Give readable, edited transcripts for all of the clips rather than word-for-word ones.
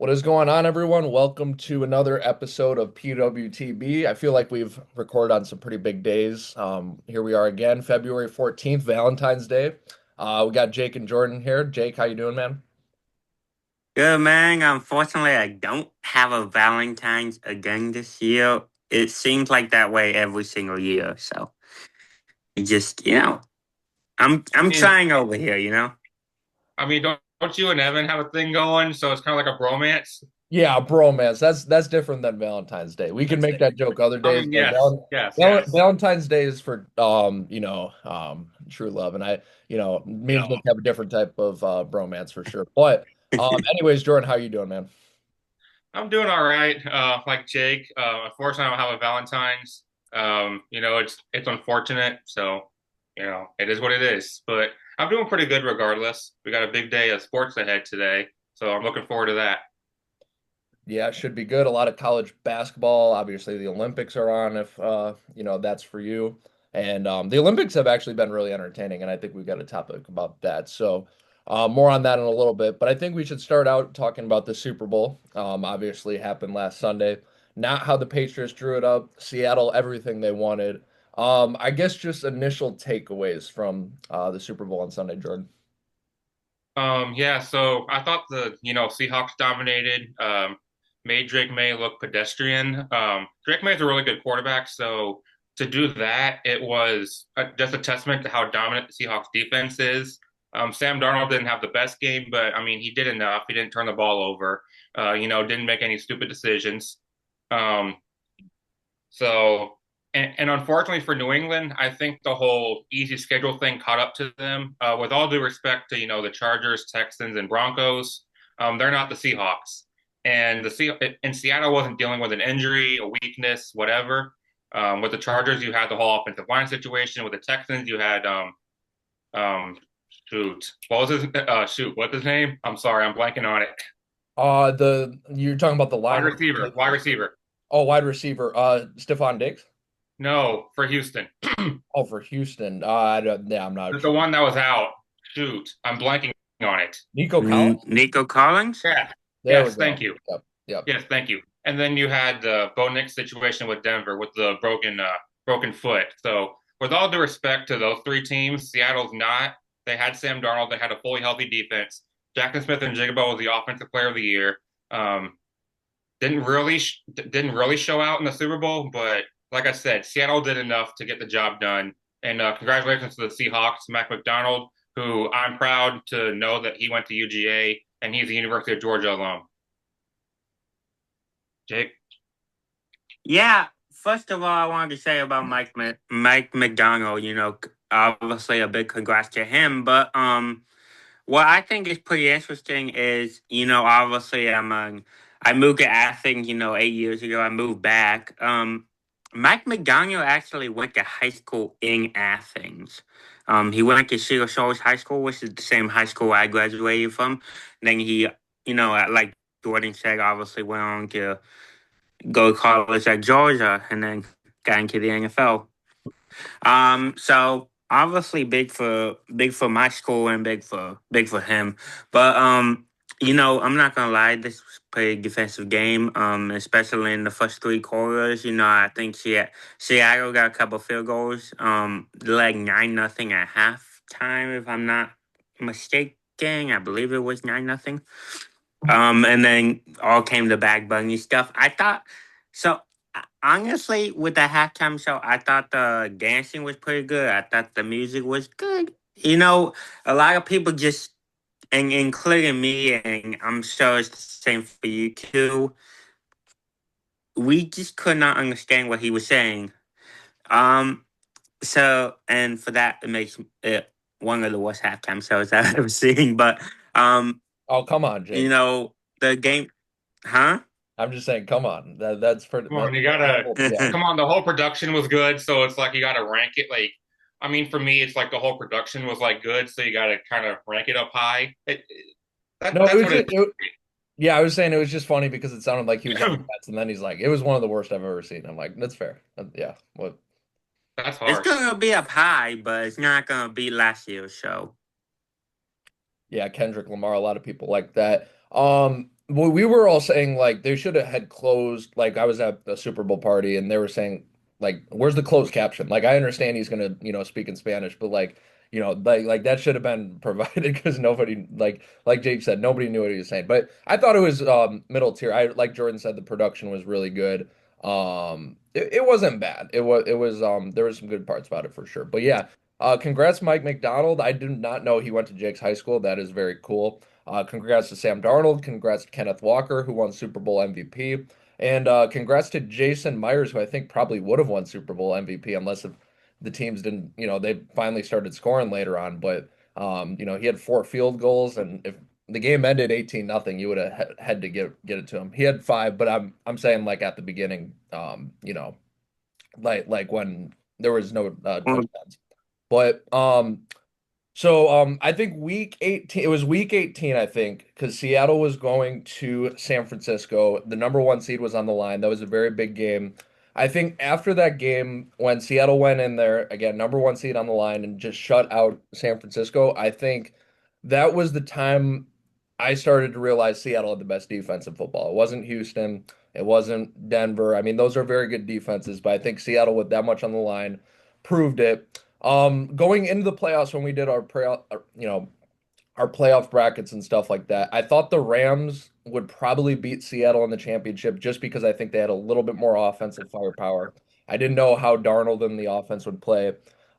What is going on, everyone? Welcome to another episode of PWTB. I feel like we've recorded on some pretty big days. Here we are again, February 14th, Valentine's Day. We got Jake and Jordan here. Jake, how you doing, man? Good man. Unfortunately, I don't have a Valentine's again this year. It seems like that way every single year. So it just, I I'm mean, trying over here. don't you and Evan have a thing going? So it's kind of like a bromance. Yeah, bromance. That's different than Valentine's Day. We can make that joke other I days, mean, but yes, yes, yes. Valentine's Day is for true love, and me and Jake have a different type of bromance for sure. But anyways, Jordan, how you doing, man? I'm doing all right. Like Jake, unfortunately, I don't have a Valentine's. It's unfortunate. So, it is what it is. But I'm doing pretty good regardless. We got a big day of sports ahead today, so I'm looking forward to that. Yeah, it should be good. A lot of college basketball. Obviously, the Olympics are on if that's for you. And the Olympics have actually been really entertaining, and I think we've got a topic about that. So more on that in a little bit. But I think we should start out talking about the Super Bowl. Obviously happened last Sunday. Not how the Patriots drew it up. Seattle, everything they wanted. I guess just initial takeaways from the Super Bowl on Sunday, Jordan. Yeah, so I thought Seahawks dominated, made Drake May look pedestrian. Drake May is a really good quarterback, so to do that, it was just a testament to how dominant the Seahawks defense is. Sam Darnold didn't have the best game, but I mean, he did enough. He didn't turn the ball over, didn't make any stupid decisions. Um, so, and unfortunately for New England, I think the whole easy schedule thing caught up to them. With all due respect to the Chargers, Texans, and Broncos, they're not the Seahawks. And Seattle wasn't dealing with an injury, a weakness, whatever. With the Chargers, you had the whole offensive line situation. With the Texans, you had um what's his name? I'm sorry, I'm blanking on it. The you're talking about the Wide line. receiver, wide receiver. Oh, wide receiver. Stephon Diggs. No, for Houston. Oh, for Houston. Yeah, I'm not The sure. one that was out. Shoot, I'm blanking on it. Nico Collins? Nico Collins. Yeah. There we Yes, go. thank you. Yep. Yep. Yes, thank you. And then you had the Bo Nix situation with Denver with the broken foot. So with all due respect to those three teams, Seattle's not. They had Sam Darnold. They had a fully healthy defense. Jackson Smith and Jigabo was the offensive player of the year. Um, didn't really show out in the Super Bowl, but like I said, Seattle did enough to get the job done. And congratulations to the Seahawks, Mac McDonald, who I'm proud to know that he went to UGA and he's a University of Georgia alum. Jake. Yeah. First of all, I wanted to say about Mike McDonald. Obviously a big congrats to him. But what I think is pretty interesting is, obviously I moved to Athens, 8 years ago. I moved back. Mike McDaniel actually went to high school in Athens. He went to Cedar Shores High School, which is the same high school I graduated from. Then he, like Jordan said, obviously went on to go to college at Georgia and then got into the NFL. So obviously big for my school and big for him. But I'm not gonna lie, this was a pretty defensive game. Especially in the first three quarters. I think Seattle got a couple field goals. Like 9-0 at halftime, if I'm not mistaken. I believe it was 9-0. And then all came to back bunny stuff. I thought so. Honestly, with the halftime show, I thought the dancing was pretty good. I thought the music was good. A lot of people just, and including me, and I'm sure it's the same for you too. We just could not understand what he was saying. Um. So, and for that, it makes it one of the worst halftime shows I've ever seen. But, um, Oh, come on, Jake. the game, huh? I'm just saying, come on. That's for Come on, that. you gotta Yeah. come on. The whole production was good, so it's like you gotta rank it. Like, I mean, for me, it's like the whole production was like good, so you gotta kind of rank it up high. No, it That's was what it yeah, I was saying it was just funny because it sounded like he was on the is. fence, and then he's like, it was one of the worst I've ever seen. I'm like, that's fair. Yeah. What? That's It's harsh. gonna be up high, but it's not gonna be last year's show. Yeah, Kendrick Lamar, a lot of people like that. well, we were all saying like they should have had closed. Like I was at the Super Bowl party and they were saying like, "Where's the closed caption?" Like I understand he's gonna speak in Spanish, but like that should have been provided because nobody like Jake said nobody knew what he was saying. But I thought it was middle tier. I like Jordan said the production was really good. It wasn't bad. It was there was some good parts about it for sure. But yeah, congrats Mike McDonald. I did not know he went to Jake's high school. That is very cool. Congrats to Sam Darnold. Congrats to Kenneth Walker, who won Super Bowl MVP. And congrats to Jason Myers, who I think probably would have won Super Bowl MVP unless if the teams didn't, they finally started scoring later on. But, he had 4 field goals. And if the game ended 18-0, you would have had to get it to him. He had 5, but I'm saying like at the beginning, like when there was no touchdowns. But I think week 18, it was week 18, I think, because Seattle was going to San Francisco. The number 1 seed was on the line. That was a very big game. I think after that game, when Seattle went in there, again, number 1 seed on the line and just shut out San Francisco, I think that was the time I started to realize Seattle had the best defense in football. It wasn't Houston, it wasn't Denver. I mean, those are very good defenses, but I think Seattle with that much on the line proved it. Going into the playoffs when we did our playoff brackets and stuff like that, I thought the Rams would probably beat Seattle in the championship just because I think they had a little bit more offensive firepower. I didn't know how Darnold and the offense would play.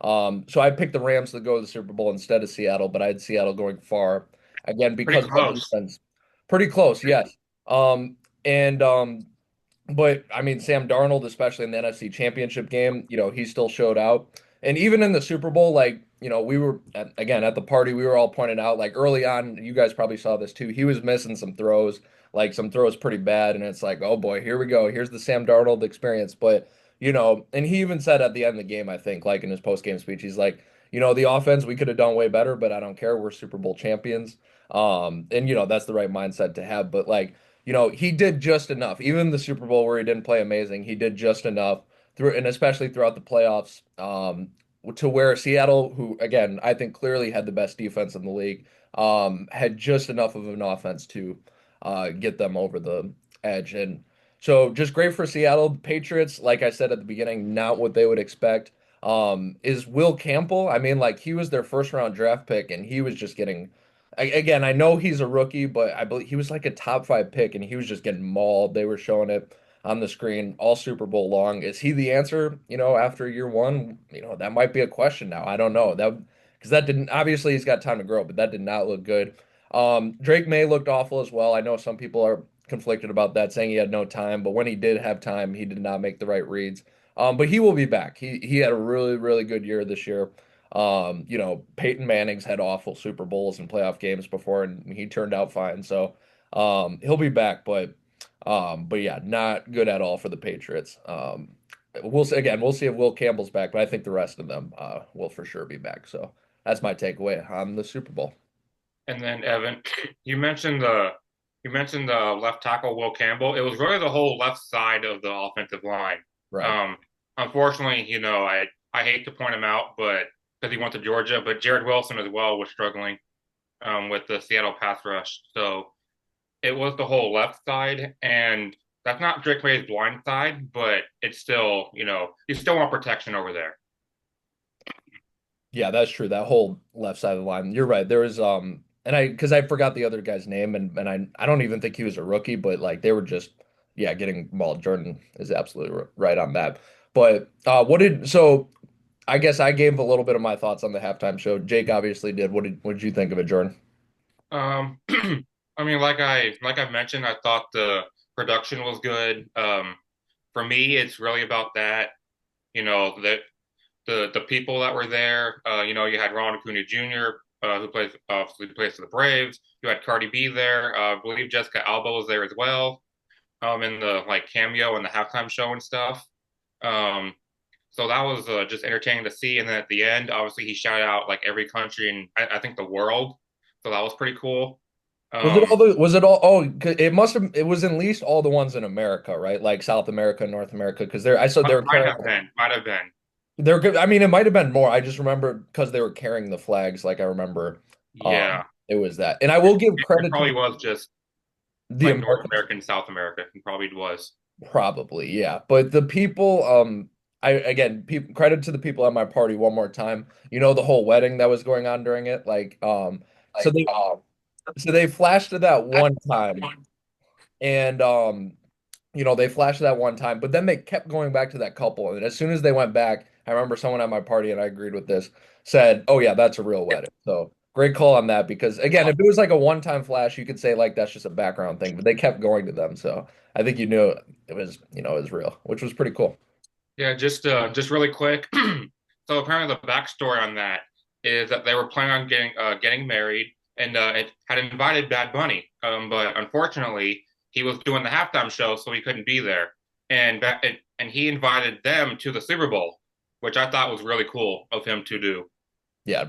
So I picked the Rams to go to the Super Bowl instead of Seattle, but I had Seattle going far again Pretty because of that close. defense. Pretty close, yes. And but I mean, Sam Darnold, especially in the NFC Championship game, he still showed out. And even in the Super Bowl, like, we were again at the party, we were all pointing out, like early on, you guys probably saw this too. He was missing some throws, like some throws pretty bad. And it's like, oh boy, here we go. Here's the Sam Darnold experience. But, and he even said at the end of the game, I think, like in his post-game speech, he's like, the offense, we could have done way better, but I don't care. We're Super Bowl champions. And that's the right mindset to have. But like, he did just enough. Even the Super Bowl where he didn't play amazing, he did just enough through, and especially throughout the playoffs, to where Seattle, who again I think clearly had the best defense in the league, had just enough of an offense to get them over the edge. And so, just great for Seattle. The Patriots, like I said at the beginning, not what they would expect. Is Will Campbell? I mean, like he was their first round draft pick, and he was just getting again, I know he's a rookie, but I believe he was like a top 5 pick and he was just getting mauled. They were showing it on the screen all Super Bowl long. Is he the answer, after year one? That might be a question now. I don't know. That because that didn't obviously he's got time to grow, but that did not look good. Drake May looked awful as well. I know some people are conflicted about that, saying he had no time, but when he did have time, he did not make the right reads. But he will be back. He had a really, really good year this year. Peyton Manning's had awful Super Bowls and playoff games before, and he turned out fine. So, he'll be back, but yeah, not good at all for the Patriots. We'll see again. We'll see if Will Campbell's back, but I think the rest of them will for sure be back. So that's my takeaway on the Super Bowl. And then Evan, you mentioned the you mentioned the left tackle Will Campbell. It was really the whole left side of the offensive line. Right. Um, Unfortunately, I hate to point him out, but because he went to Georgia, but Jared Wilson as well was struggling with the Seattle pass rush. So it was the whole left side, and that's not Drake May's blind side, but it's still, you still want protection over there. Yeah, that's true. That whole left side of the line. You're right. There was and because I forgot the other guy's name and I don't even think he was a rookie, but like they were just yeah, getting well, Jordan is absolutely right on that. But I guess I gave a little bit of my thoughts on the halftime show. Jake obviously did. What did you think of it, Jordan? I mean, like I mentioned, I thought the production was good. For me, it's really about that. That the people that were there. You had Ron Acuna Jr., who plays for the Braves. You had Cardi B there. I believe Jessica Alba was there as well. In the like cameo and the halftime show and stuff. Um, so that was just entertaining to see. And then at the end, obviously, he shouted out like every country in I think the world. So that was pretty cool. Um, Was it all oh 'cause it was at least all the ones in America, right? Like South America, North America, because I saw they were might carrying have been, might have been. they're good. I mean, it might have been more. I just remember because they were carrying the flags, like I remember Yeah, it was that. And I will give it credit to probably was just. The like North Americans. America and South America. He probably was. Probably, yeah. But the people, I again, people credit to the people at my party one more time. You know, the whole wedding that was going on during it, so they flashed it that one time, and they flashed that one time, but then they kept going back to that couple, and as soon as they went back, I remember someone at my party, and I agreed with this, said, "Oh yeah, that's a real wedding." So great call on that because again, if it was like a one-time flash, you could say like that's just a background thing, but they kept going to them, so I think you knew it was real, which was pretty cool. Yeah, just really quick. So apparently the backstory on that is that they were planning on getting married, and it had invited Bad Bunny, but unfortunately he was doing the halftime show, so he couldn't be there, and he invited them to the Super Bowl, which I thought was really cool of him to do. Yeah.